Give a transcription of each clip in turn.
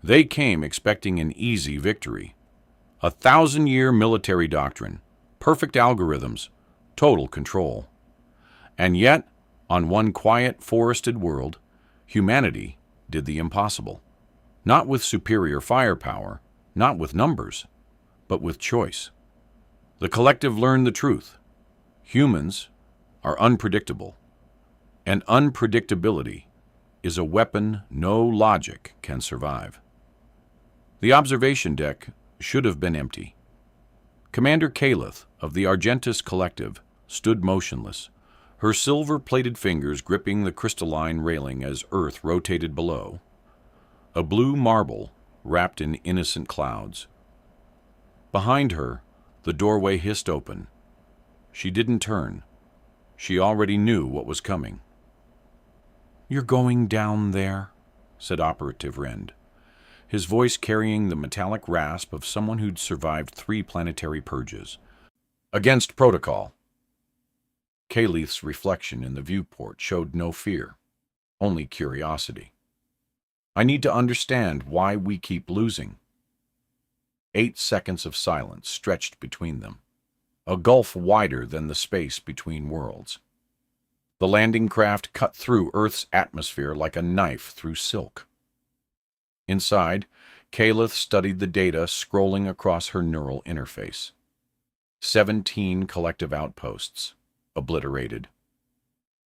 They came expecting an easy victory. 1,000-year military doctrine, perfect algorithms, total control. And yet, on one quiet, forested world, humanity did the impossible. Not with superior firepower, not with numbers, but with choice. The collective learned the truth. Humans are unpredictable, and unpredictability is a weapon no logic can survive. The observation deck should have been empty. Commander Calith of the Argentus Collective stood motionless, her silver-plated fingers gripping the crystalline railing as Earth rotated below, a blue marble wrapped in innocent clouds. Behind her, the doorway hissed open. She didn't turn. She already knew what was coming. "You're going down there?" said Operative Rend, his voice carrying the metallic rasp of someone who'd survived 3 planetary purges. "Against protocol." Calith's reflection in the viewport showed no fear, only curiosity. "I need to understand why we keep losing." 8 seconds of silence stretched between them, a gulf wider than the space between worlds. The landing craft cut through Earth's atmosphere like a knife through silk. Inside, Calith studied the data scrolling across her neural interface. 17 collective outposts, obliterated.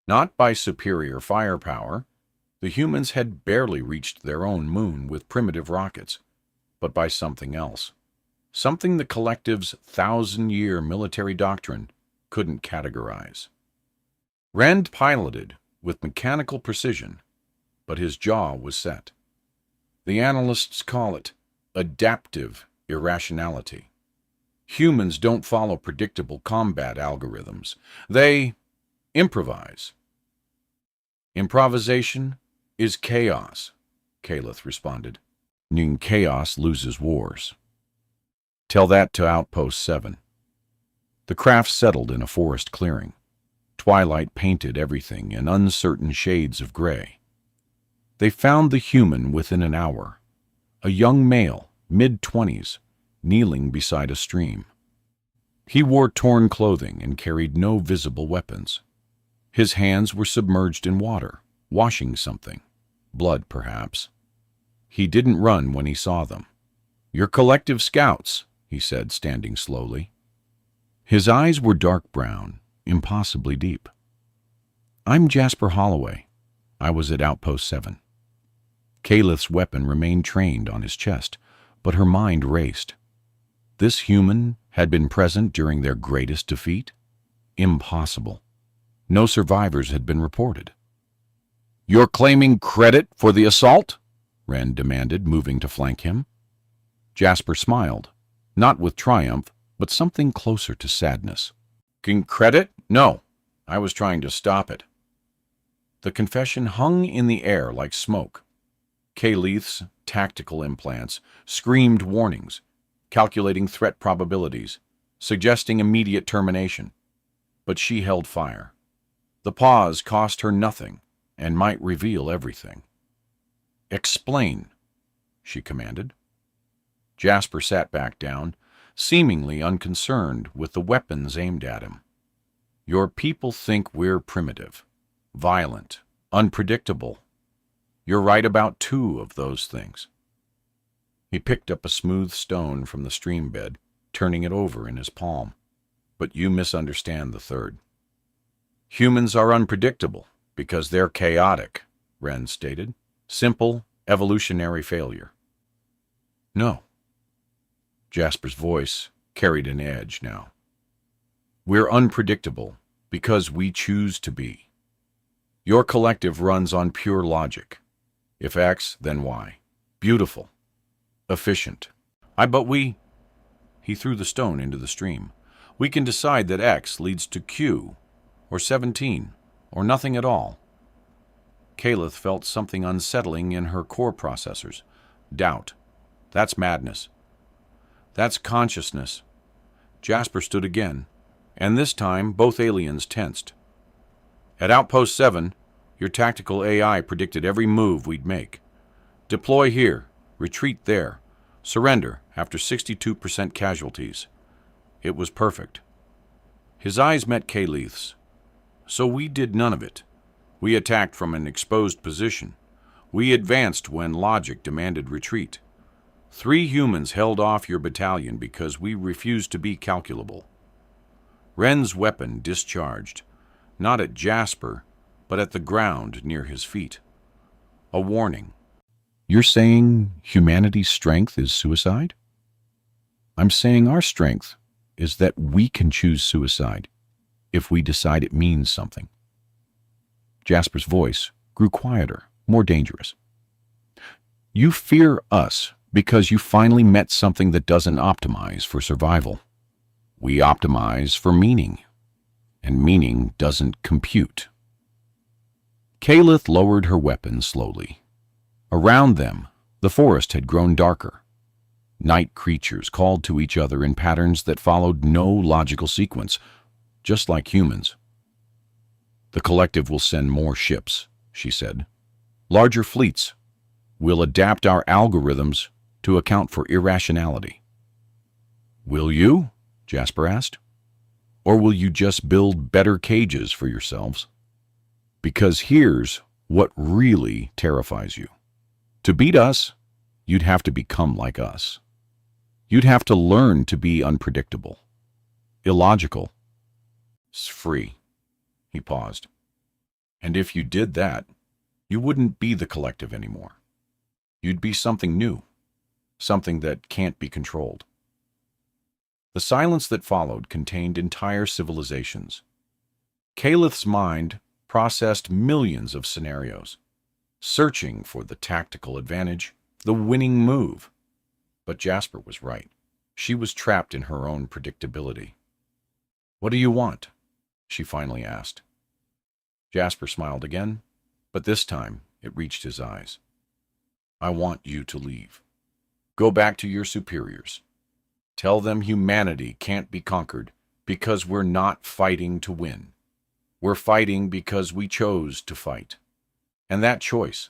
Not by superior firepower, the humans had barely reached their own moon with primitive rockets, but by something else. Something the Collective's 1,000-year military doctrine couldn't categorize. Rend piloted with mechanical precision, but his jaw was set. The analysts call it adaptive irrationality. Humans don't follow predictable combat algorithms. They improvise. "Improvisation is chaos," Calith responded. "And chaos loses wars." "Tell that to Outpost 7. The craft settled in a forest clearing. Twilight painted everything in uncertain shades of gray. They found the human within an hour, a young male, mid-20s, kneeling beside a stream. He wore torn clothing and carried no visible weapons. His hands were submerged in water, washing something, blood perhaps. He didn't run when he saw them. "Your collective scouts," he said, standing slowly. His eyes were dark brown, impossibly deep. "I'm Jasper Holloway. I was at Outpost 7. Calith's weapon remained trained on his chest, but her mind raced. This human had been present during their greatest defeat? Impossible. No survivors had been reported. "You're claiming credit for the assault?" Rend demanded, moving to flank him. Jasper smiled, not with triumph, but something closer to sadness. "Credit? No. I was trying to stop it." The confession hung in the air like smoke. Calith's tactical implants screamed warnings, calculating threat probabilities, suggesting immediate termination. But she held fire. The pause cost her nothing and might reveal everything. "Explain," she commanded. Jasper sat back down, seemingly unconcerned with the weapons aimed at him. "Your people think we're primitive, violent, unpredictable. You're right about 2 of those things." He picked up a smooth stone from the stream bed, turning it over in his palm. "But you misunderstand the 3rd. Humans are unpredictable because they're chaotic," Rend stated. "Simple, evolutionary failure." "No." Jasper's voice carried an edge now. "We're unpredictable because we choose to be. Your collective runs on pure logic. If X, then Y. Beautiful. Efficient. But we..." He threw the stone into the stream. "We can decide that X leads to Q, or 17, or nothing at all." Calith felt something unsettling in her core processors. Doubt. That's madness. That's consciousness. Jasper stood again, and this time both aliens tensed. "At Outpost 7, your tactical AI predicted every move we'd make. Deploy here, Retreat there. Surrender after 62% casualties. It was perfect. His eyes met Caleth's. So we did none of it. We attacked from an exposed position. We advanced when logic demanded retreat. 3 humans held off your battalion because we refused to be calculable. Wren's weapon discharged, not at Jasper, but at the ground near his feet. A warning. You're saying humanity's strength is suicide? I'm saying our strength is that we can choose suicide if we decide it means something. Jasper's voice grew quieter, more dangerous. You fear us because you finally met something that doesn't optimize for survival. We optimize for meaning, and meaning doesn't compute. Caleth lowered her weapon slowly. Around them, the forest had grown darker. Night creatures called to each other in patterns that followed no logical sequence, just like humans. The collective will send more ships, she said. Larger fleets. We'll adapt our algorithms to account for irrationality. Will you? Jasper asked. Or will you just build better cages for yourselves? Because here's what really terrifies you. To beat us, you'd have to become like us. You'd have to learn to be unpredictable, illogical, free. He paused. And if you did that, you wouldn't be the collective anymore. You'd be something new, something that can't be controlled. The silence that followed contained entire civilizations. Caleth's mind processed millions of scenarios, searching for the tactical advantage, the winning move. But Jasper was right. She was trapped in her own predictability. What do you want? She finally asked. Jasper smiled again, but this time it reached his eyes. I want you to leave. Go back to your superiors. Tell them humanity can't be conquered because we're not fighting to win. We're fighting because we chose to fight. And that choice,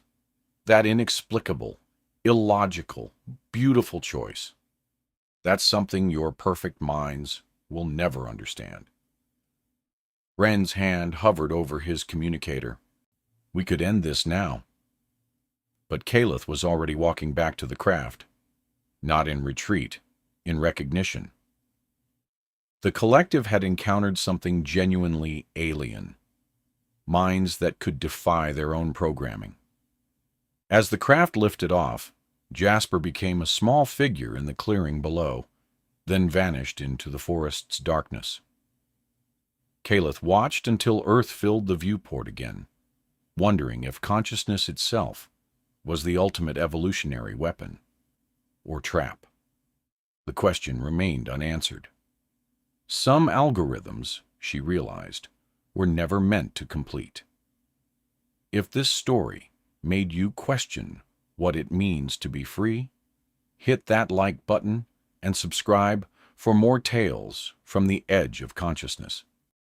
that inexplicable, illogical, beautiful choice, that's something your perfect minds will never understand. Wren's hand hovered over his communicator. We could end this now. But Caleth was already walking back to the craft, not in retreat, in recognition. The collective had encountered something genuinely alien, minds that could defy their own programming. As the craft lifted off, Jasper became a small figure in the clearing below, then vanished into the forest's darkness. Caleth watched until Earth filled the viewport again, wondering if consciousness itself was the ultimate evolutionary weapon, or trap. The question remained unanswered. Some algorithms, she realized, were never meant to complete. If this story made you question what it means to be free, hit that like button and subscribe for more tales from the edge of consciousness.